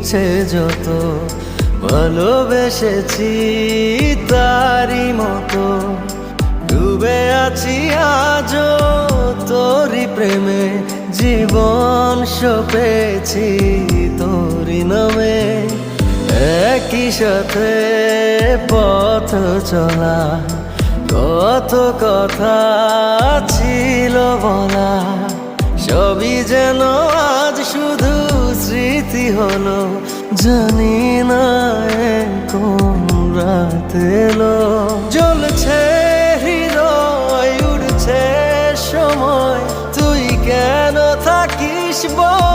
ইচ্ছে যত ভালোবেসেছি তারই মতো ডুবে আছি আজও তোরই প্রেমে জীবন সপেছি তোরই নামে একই সাথে পথ চলা কত কথা ছিল বলা সবই যেন আজ শুধু স্মৃতি হলো জানি না কোন রাত এলো জ্বলছে হৃদয় উড়ছে সময় তুই কেন থাকিস বল